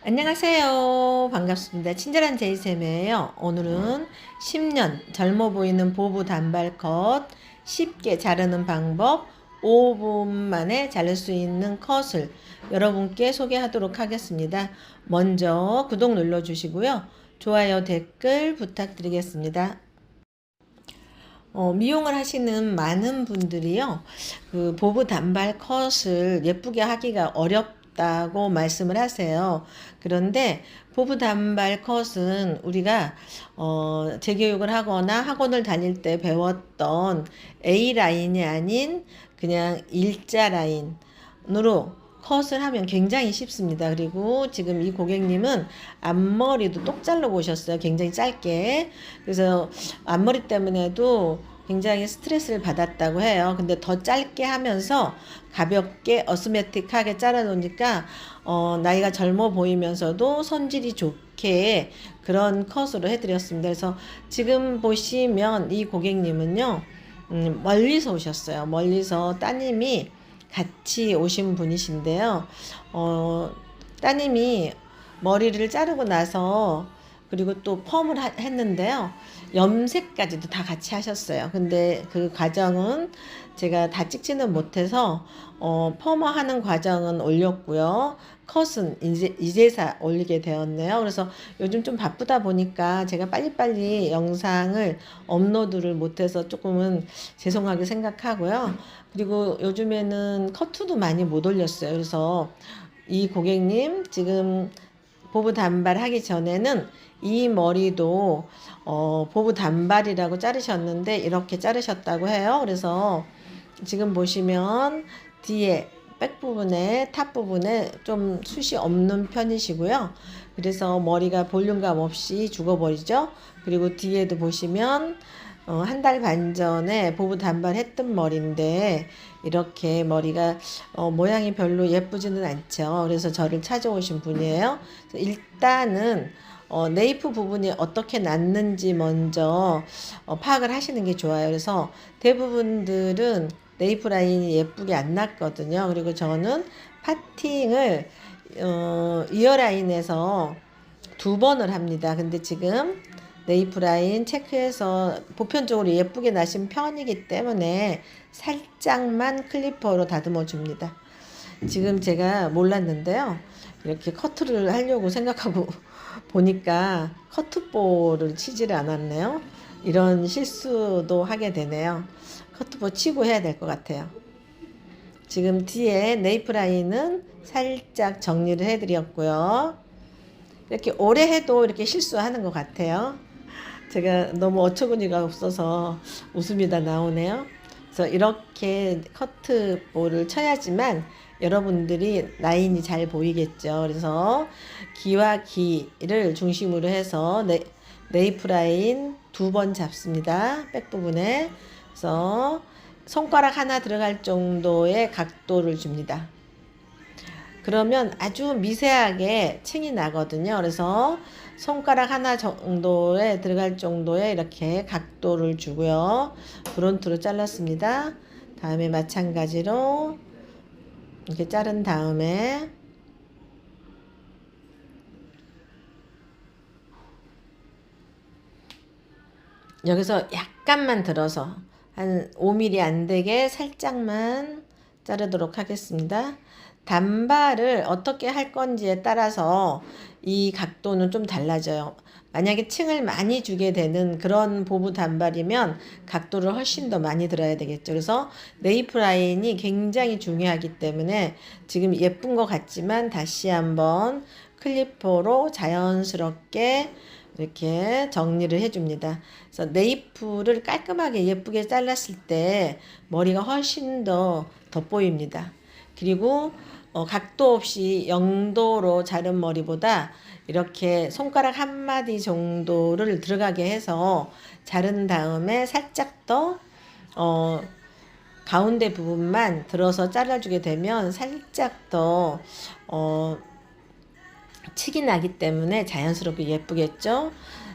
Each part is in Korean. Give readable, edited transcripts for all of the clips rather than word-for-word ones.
안녕하세요. 반갑습니다. 친절한 제이쌤이에요. 오늘은 10년 젊어 보이는 보부 단발 컷 쉽게 자르는 방법 5분 만에 자를 수 있는 컷을 여러분께 소개하도록 하겠습니다. 먼저 구독 눌러주시고요. 좋아요, 댓글 부탁드리겠습니다. 미용을 하시는 많은 분들이요, 그 보부 단발 컷을 예쁘게 하기가 어렵다고 말씀을 하세요. 그런데 보부 단발 컷은 우리가 재교육을 하거나 학원을 다닐 때 배웠던 A 라인이 아닌 그냥 일자 라인으로 컷을 하면 굉장히 쉽습니다. 그리고 지금 이 고객님은 앞머리도 똑 잘라 오셨어요. 굉장히 짧게. 그래서 앞머리 때문에도 굉장히 스트레스를 받았다고 해요. 근데 더 짧게 하면서 가볍게 어스메틱하게 잘라 놓으니까 나이가 젊어 보이면서도 손질이 좋게 그런 컷으로 해드렸습니다. 그래서 지금 보시면 이 고객님은요, 멀리서 오셨어요. 멀리서 따님이 같이 오신 분이신데요. 따님이 머리를 자르고 나서 그리고 또 펌을 했는데요. 염색까지도 다 같이 하셨어요. 근데 그 과정은 제가 다 찍지는 못해서 펌하는 과정은 올렸고요. 컷은 이제사 올리게 되었네요. 그래서 요즘 좀 바쁘다 보니까 제가 빨리빨리 영상을 업로드를 못해서 조금은 죄송하게 생각하고요. 그리고 요즘에는 커트도 많이 못 올렸어요. 그래서 이 고객님 지금 보부 단발 하기 전에는 이 머리도 보부 단발이라고 자르셨는데 이렇게 자르셨다고 해요. 그래서 지금 보시면 뒤에 백 부분에 탑 부분에 좀 숱이 없는 편이시고요. 그래서 머리가 볼륨감 없이 죽어버리죠. 그리고 뒤에도 보시면 한 달 반 전에 보부 단발했던 머리인데 이렇게 머리가 모양이 별로 예쁘지는 않죠. 그래서 저를 찾아오신 분이에요. 일단은 네이프 부분이 어떻게 났는지 먼저 파악을 하시는 게 좋아요. 그래서 대부분들은 네이프 라인이 예쁘게 안 났거든요. 그리고 저는 파팅을 이어라인에서 2번을 합니다. 근데 지금 네이프 라인 체크해서 보편적으로 예쁘게 나신 편이기 때문에 살짝만 클리퍼로 다듬어 줍니다. 지금 제가 몰랐는데요. 이렇게 커트를 하려고 생각하고 보니까 커트볼을 치지를 않았네요. 이런 실수도 하게 되네요. 커트볼 치고 해야 될 것 같아요. 지금 뒤에 네이프 라인은 살짝 정리를 해드렸고요. 이렇게 오래 해도 이렇게 실수하는 것 같아요. 제가 너무 어처구니가 없어서 웃음이 다 나오네요. 그래서 이렇게 커트볼을 쳐야지만 여러분들이 라인이 잘 보이겠죠. 그래서 기와 기를 중심으로 해서 네이프 라인 2번 잡습니다. 백 부분에. 그래서 손가락 하나 들어갈 정도의 각도를 줍니다. 그러면 아주 미세하게 층이 나거든요. 그래서 손가락 하나 정도에 들어갈 정도의 이렇게 각도를 주고요. 브론트로 잘랐습니다. 다음에 마찬가지로 이렇게 자른 다음에 여기서 약간만 들어서 한 5mm 안 되게 살짝만 자르도록 하겠습니다. 단발을 어떻게 할 건지에 따라서 이 각도는 좀 달라져요. 만약에 층을 많이 주게 되는 그런 보부 단발이면 각도를 훨씬 더 많이 들어야 되겠죠. 그래서 네이프 라인이 굉장히 중요하기 때문에 지금 예쁜 것 같지만 다시 한번 클리퍼로 자연스럽게 이렇게 정리를 해줍니다. 그래서 네이프를 깔끔하게 예쁘게 잘랐을 때 머리가 훨씬 더 돋보입니다. 그리고 각도 없이 0도로 자른 머리보다 이렇게 손가락 한 마디 정도를 들어가게 해서 자른 다음에 살짝 더 가운데 부분만 들어서 잘라주게 되면 살짝 더 칙이 나기 때문에 자연스럽게 예쁘겠죠.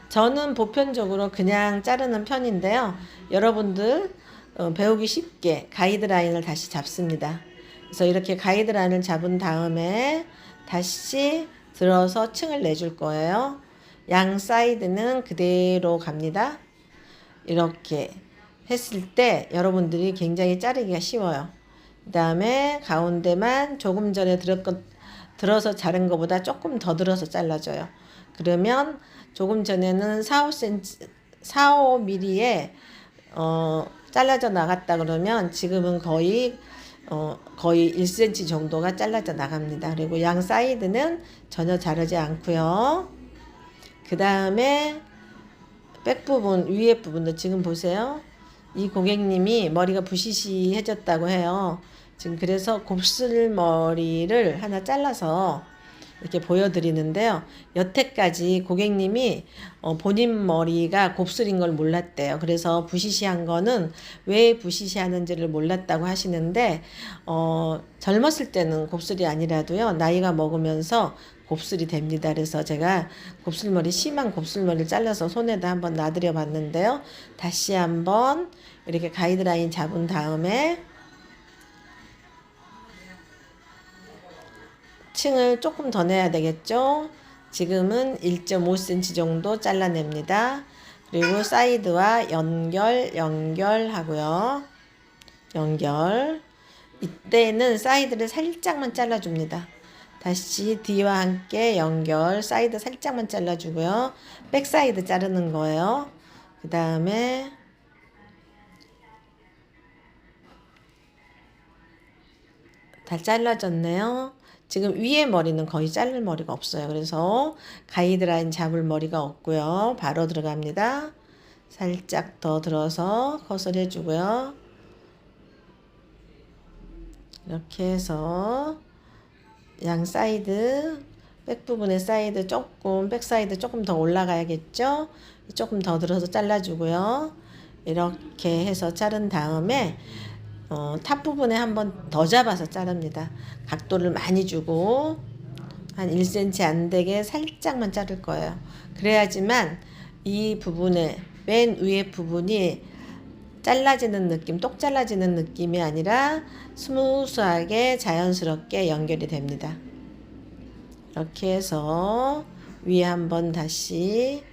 저는 보편적으로 그냥 자르는 편인데요. 여러분들 배우기 쉽게 가이드라인을 다시 잡습니다. 그래서 이렇게 가이드라인을 잡은 다음에 다시 들어서 층을 내줄 거예요. 양 사이드는 그대로 갑니다. 이렇게 했을 때 여러분들이 굉장히 자르기가 쉬워요. 그 다음에 가운데만 조금 전에 들어서 자른 것보다 조금 더 들어서 잘라줘요. 그러면 조금 전에는 4-5cm, 4-5mm에 잘라져 나갔다 그러면 지금은 거의 1cm 정도가 잘라져 나갑니다. 그리고 양 사이드는 전혀 자르지 않고요. 그 다음에 백 부분, 위에 부분도 지금 보세요. 이 고객님이 머리가 부시시해졌다고 해요. 지금 그래서 곱슬머리를 하나 잘라서 이렇게 보여드리는데요. 여태까지 고객님이 본인 머리가 곱슬인 걸 몰랐대요. 그래서 부시시한 거는 왜 부시시하는지를 몰랐다고 하시는데 젊었을 때는 곱슬이 아니라도요. 나이가 먹으면서 곱슬이 됩니다. 그래서 제가 심한 곱슬머리를 잘라서 손에다 한번 놔드려 봤는데요. 다시 한번 이렇게 가이드라인 잡은 다음에 층을 조금 더 내야 되겠죠. 지금은 1.5cm 정도 잘라냅니다. 그리고 사이드와 연결하고요. 연결. 이때는 사이드를 살짝만 잘라줍니다. 다시 뒤와 함께 연결, 사이드 살짝만 잘라주고요. 백 사이드 자르는 거예요. 그 다음에 다 잘라졌네요. 지금 위에 머리는 거의 자를 머리가 없어요. 그래서 가이드라인 잡을 머리가 없고요. 바로 들어갑니다. 살짝 더 들어서 컷을 해주고요. 이렇게 해서 양 사이드, 백 부분의 사이드 조금, 백 사이드 조금 더 올라가야겠죠? 조금 더 들어서 잘라주고요. 이렇게 해서 자른 다음에 탑 부분에 한번 더 잡아서 자릅니다. 각도를 많이 주고 한 1cm 안 되게 살짝만 자를 거예요. 그래야지만 이 부분에 맨 위에 부분이 잘라지는 느낌, 똑 잘라지는 느낌이 아니라 스무스하게 자연스럽게 연결이 됩니다. 이렇게 해서 위에 한번 다시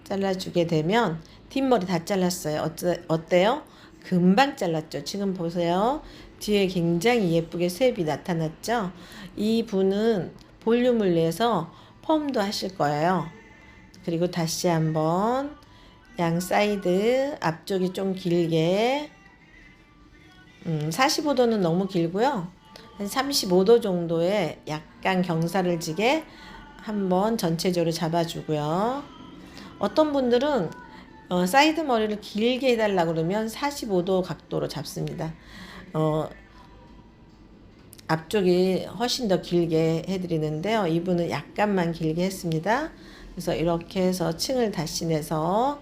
잘라주게 되면 뒷머리 다 잘랐어요. 어때요? 금방 잘랐죠. 지금 보세요. 뒤에 굉장히 예쁘게 셉이 나타났죠. 이 분은 볼륨을 내서 펌도 하실 거예요. 그리고 다시 한번 양 사이드 앞쪽이 좀 길게 45도는 너무 길고요. 한 35도 정도의 약간 경사를 지게 한번 전체적으로 잡아주고요. 어떤 분들은 사이드 머리를 길게 해달라 그러면 45도 각도로 잡습니다. 앞쪽이 훨씬 더 길게 해드리는데요. 이분은 약간만 길게 했습니다. 그래서 이렇게 해서 층을 다시 내서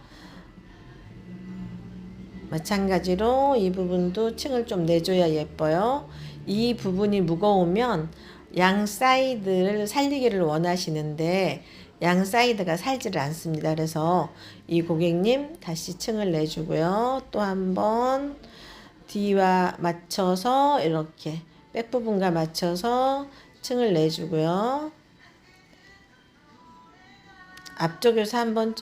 마찬가지로 이 부분도 층을 좀 내줘야 예뻐요. 이 부분이 무거우면 양 사이드를 살리기를 원하시는데 양 사이드가 살지를 않습니다. 그래서 이 고객님 다시 층을 내주고요. 또 한번 뒤와 맞춰서 이렇게 백 부분과 맞춰서 층을 내주고요. 앞쪽에서 한번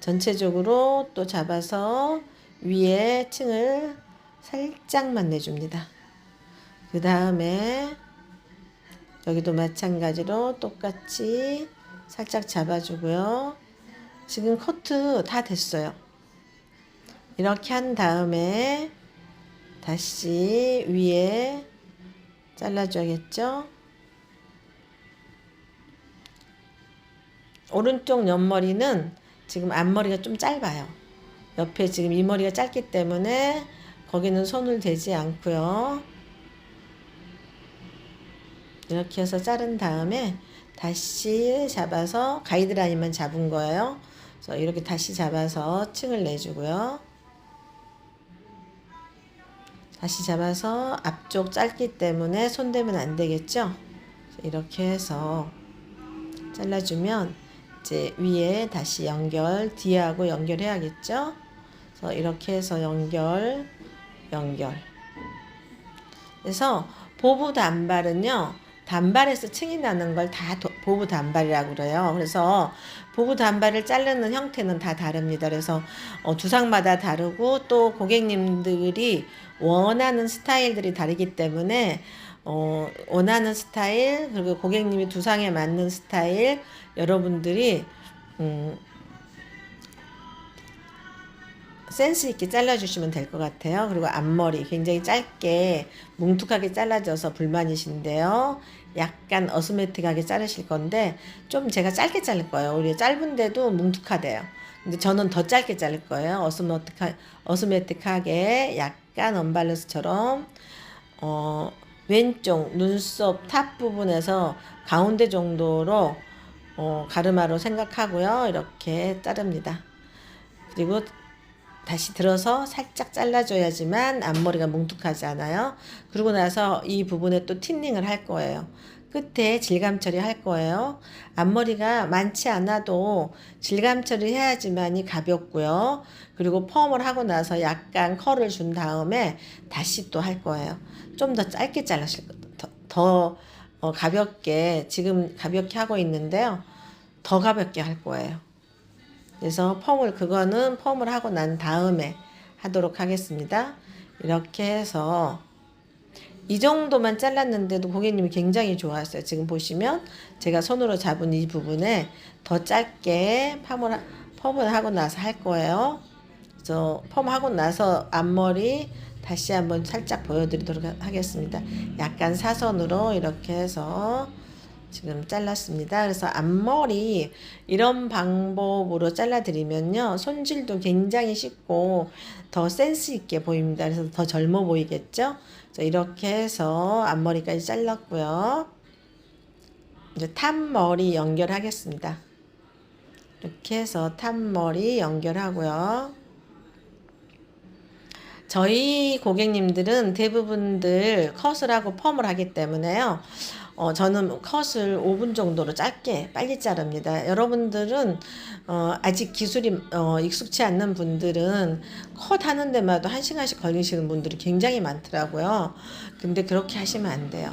전체적으로 또 잡아서 위에 층을 살짝만 내줍니다. 그 다음에 여기도 마찬가지로 똑같이 살짝 잡아주고요. 지금 커트 다 됐어요. 이렇게 한 다음에 다시 위에 잘라줘야겠죠. 오른쪽 옆머리는 지금 앞머리가 좀 짧아요. 옆에 지금 이 머리가 짧기 때문에 거기는 손을 대지 않고요. 이렇게 해서 자른 다음에 다시 잡아서 가이드라인만 잡은 거예요. 그래서 이렇게 다시 잡아서 층을 내주고요. 다시 잡아서 앞쪽 짧기 때문에 손 대면 안 되겠죠. 이렇게 해서 잘라주면 이제 위에 다시 연결, 뒤하고 연결해야겠죠. 그래서 이렇게 해서 연결. 그래서 보부 단발은요, 단발에서 층이 나는 걸 다 보부 단발이라고 그래요. 그래서 보부 단발을 자르는 형태는 다 다릅니다. 그래서 두상마다 다르고 또 고객님들이 원하는 스타일들이 다르기 때문에 원하는 스타일 그리고 고객님이 두상에 맞는 스타일 여러분들이 센스 있게 잘라주시면 될 것 같아요. 그리고 앞머리 굉장히 짧게 뭉툭하게 잘라져서 불만이신데요. 약간 어스메틱하게 자르실 건데 좀 제가 짧게 자를 거예요. 우리 짧은데도 뭉툭하대요. 근데 저는 더 짧게 자를 거예요. 어스메틱하게 약간 언밸런스처럼 왼쪽 눈썹 탑 부분에서 가운데 정도로 가르마로 생각하고요. 이렇게 자릅니다. 그리고 다시 들어서 살짝 잘라줘야지만 앞머리가 뭉툭하지 않아요. 그러고 나서 이 부분에 또 틴닝을 할 거예요. 끝에 질감 처리할 거예요. 앞머리가 많지 않아도 질감 처리해야지만이 가볍고요. 그리고 펌을 하고 나서 약간 컬을 준 다음에 다시 또 할 거예요. 좀 더 짧게 잘라실 더 가볍게 지금 가볍게 하고 있는데요. 더 가볍게 할 거예요. 그래서 그거는 펌을 하고 난 다음에 하도록 하겠습니다. 이렇게 해서 이 정도만 잘랐는데도 고객님이 굉장히 좋아했어요. 지금 보시면 제가 손으로 잡은 이 부분에 더 짧게 펌을 하고 나서 할 거예요. 그래서 펌하고 나서 앞머리 다시 한번 살짝 보여드리도록 하겠습니다. 약간 사선으로 이렇게 해서 지금 잘랐습니다. 그래서 앞머리 이런 방법으로 잘라드리면요. 손질도 굉장히 쉽고 더 센스 있게 보입니다. 그래서 더 젊어 보이겠죠? 그래서 이렇게 해서 앞머리까지 잘랐고요. 이제 탑머리 연결하겠습니다. 이렇게 해서 탑머리 연결하고요. 저희 고객님들은 대부분들 컷을 하고 펌을 하기 때문에요. 저는 컷을 5분 정도로 짧게 빨리 자릅니다. 여러분들은 아직 기술이 익숙치 않는 분들은 컷 하는 데마다 1시간씩 걸리시는 분들이 굉장히 많더라고요. 근데 그렇게 하시면 안 돼요.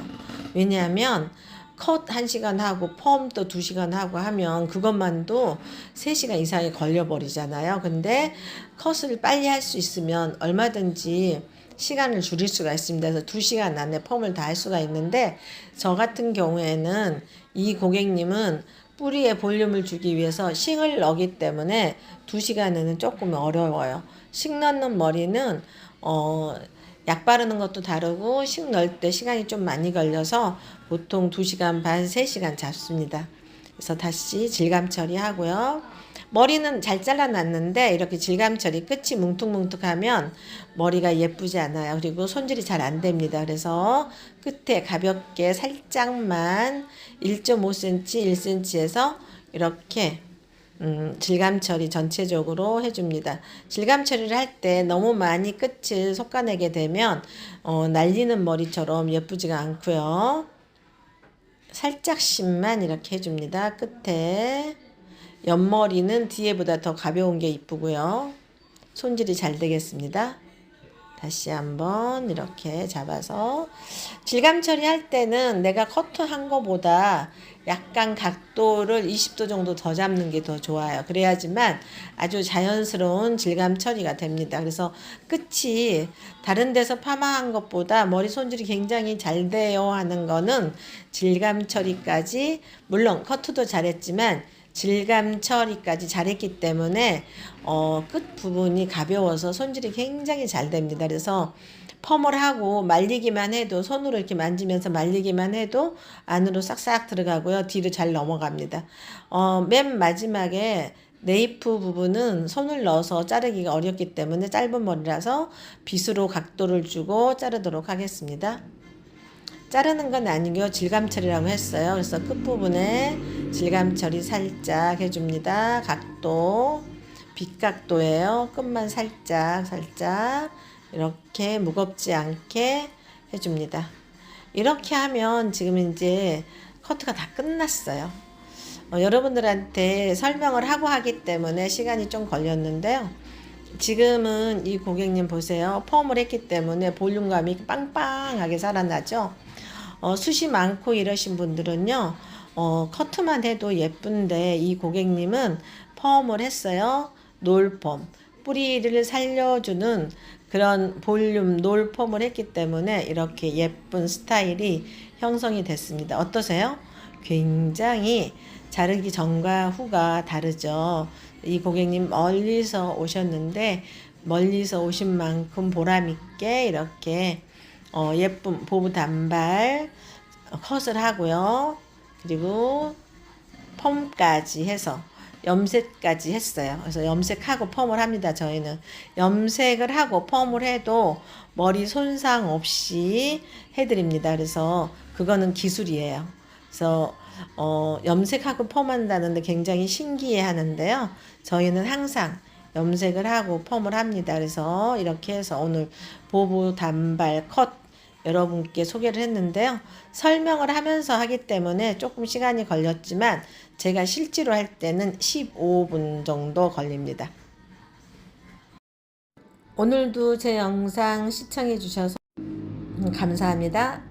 왜냐하면 컷 1시간 하고 펌 또 2시간 하고 하면 그것만도 3시간 이상이 걸려버리잖아요. 근데 컷을 빨리 할 수 있으면 얼마든지 시간을 줄일 수가 있습니다. 그래서 2시간 안에 펌을 다 할 수가 있는데 저 같은 경우에는 이 고객님은 뿌리에 볼륨을 주기 위해서 싱을 넣기 때문에 2시간에는 조금 어려워요. 싱 넣는 머리는 약 바르는 것도 다르고 싱 넣을 때 시간이 좀 많이 걸려서 보통 2시간 반, 3시간 잡습니다. 그래서 다시 질감 처리하고요. 머리는 잘 잘라놨는데 이렇게 질감 처리 끝이 뭉툭뭉툭하면 머리가 예쁘지 않아요. 그리고 손질이 잘 안 됩니다. 그래서 끝에 가볍게 살짝만 1.5cm, 1cm에서 이렇게 질감 처리 전체적으로 해줍니다. 질감 처리를 할 때 너무 많이 끝을 솎아내게 되면 날리는 머리처럼 예쁘지가 않고요. 살짝씩만 이렇게 해줍니다. 끝에 옆머리는 뒤에보다 더 가벼운 게 이쁘고요. 손질이 잘 되겠습니다. 다시 한번 이렇게 잡아서 질감 처리할 때는 내가 커트한 거보다 약간 각도를 20도 정도 더 잡는 게 더 좋아요. 그래야지만 아주 자연스러운 질감 처리가 됩니다. 그래서 끝이 다른 데서 파마한 것보다 머리 손질이 굉장히 잘 돼요 하는 거는 질감 처리까지 물론 커트도 잘했지만 질감 처리까지 잘했기 때문에 끝 부분이 가벼워서 손질이 굉장히 잘 됩니다. 그래서 펌을 하고 말리기만 해도 손으로 이렇게 만지면서 말리기만 해도 안으로 싹싹 들어가고요. 뒤로 잘 넘어갑니다. 맨 마지막에 네이프 부분은 손을 넣어서 자르기가 어렵기 때문에 짧은 머리라서 빗으로 각도를 주고 자르도록 하겠습니다. 자르는 건 아니고요. 질감 처리라고 했어요. 그래서 끝부분에 질감 처리 살짝 해줍니다. 각도, 빗각도예요. 끝만 살짝 이렇게 무겁지 않게 해줍니다. 이렇게 하면 지금 이제 커트가 다 끝났어요. 여러분들한테 설명을 하고 하기 때문에 시간이 좀 걸렸는데요. 지금은 이 고객님 보세요. 펌을 했기 때문에 볼륨감이 빵빵하게 살아나죠. 숱이 많고 이러신 분들은요, 커트만 해도 예쁜데 이 고객님은 펌을 했어요. 놀펌. 뿌리를 살려주는 그런 볼륨 놀펌을 했기 때문에 이렇게 예쁜 스타일이 형성이 됐습니다. 어떠세요? 굉장히 자르기 전과 후가 다르죠. 이 고객님 멀리서 오셨는데 멀리서 오신 만큼 보람있게 이렇게 예쁜 보부 단발 컷을 하고요. 그리고 펌까지 해서 염색까지 했어요. 그래서 염색하고 펌을 합니다. 저희는 염색을 하고 펌을 해도 머리 손상 없이 해드립니다. 그래서 그거는 기술이에요. 그래서 염색하고 펌한다는데 굉장히 신기해 하는데요. 저희는 항상 염색을 하고 펌을 합니다. 그래서 이렇게 해서 오늘 보부 단발 컷 여러분께 소개를 했는데요. 설명을 하면서 하기 때문에 조금 시간이 걸렸지만 제가 실제로 할 때는 15분 정도 걸립니다. 오늘도 제 영상 시청해 주셔서 감사합니다.